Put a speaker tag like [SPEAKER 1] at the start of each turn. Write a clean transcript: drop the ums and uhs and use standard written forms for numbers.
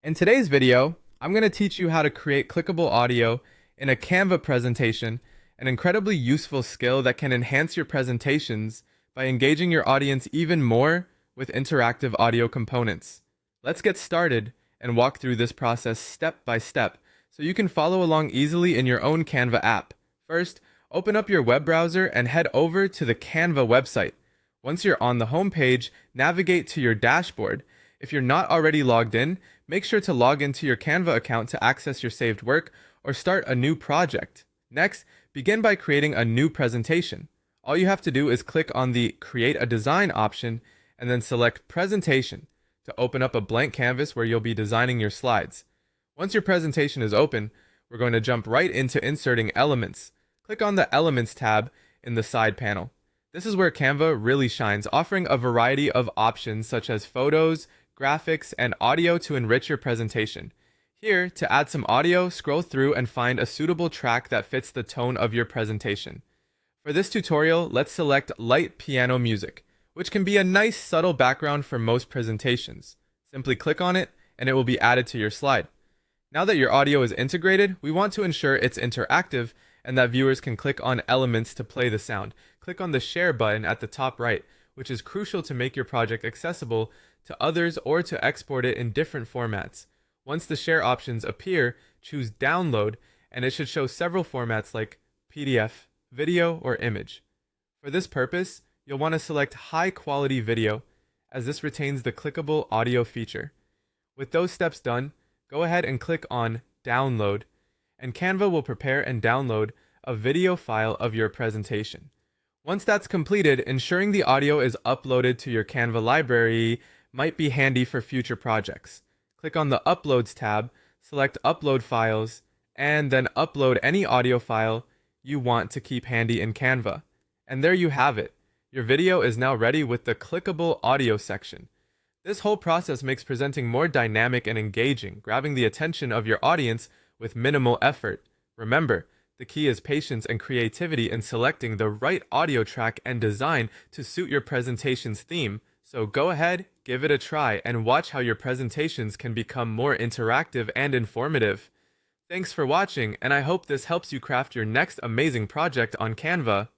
[SPEAKER 1] In today's video, I'm going to teach you how to create clickable audio in a Canva presentation, an incredibly useful skill that can enhance your presentations by engaging your audience even more with interactive audio components. Let's get started and walk through this process step by step so you can follow along easily in your own Canva app. First, open up your web browser and head over to the Canva website. Once you're on the home page, navigate to your dashboard. If you're not already logged in, make sure to log into your Canva account to access your saved work or start a new project. Next, begin by creating a new presentation. All you have to do is click on the Create a Design option and then select Presentation to open up a blank canvas where you'll be designing your slides. Once your presentation is open, we're going to jump right into inserting elements. Click on the Elements tab in the side panel. This is where Canva really shines, offering a variety of options such as photos, graphics, and audio to enrich your presentation. Here, to add some audio, scroll through and find a suitable track that fits the tone of your presentation. For this tutorial, let's select light piano music, which can be a nice subtle background for most presentations. Simply click on it and it will be added to your slide. Now that your audio is integrated, we want to ensure it's interactive and that viewers can click on elements to play the sound. Click on the share button at the top right, which is crucial to make your project accessible to others or to export it in different formats. Once the share options appear, choose download and it should show several formats like PDF, video, or image. For this purpose, you'll want to select high quality video as this retains the clickable audio feature. With those steps done, go ahead and click on download and Canva will prepare and download a video file of your presentation. Once that's completed, ensuring the audio is uploaded to your Canva library might be handy for future projects. Click on the Uploads tab, select Upload Files, and then upload any audio file you want to keep handy in Canva. And there you have it. Your video is now ready with the clickable audio section. This whole process makes presenting more dynamic and engaging, grabbing the attention of your audience with minimal effort. Remember, the key is patience and creativity in selecting the right audio track and design to suit your presentation's theme. So go ahead, give it a try, and watch how your presentations can become more interactive and informative. Thanks for watching, and I hope this helps you craft your next amazing project on Canva.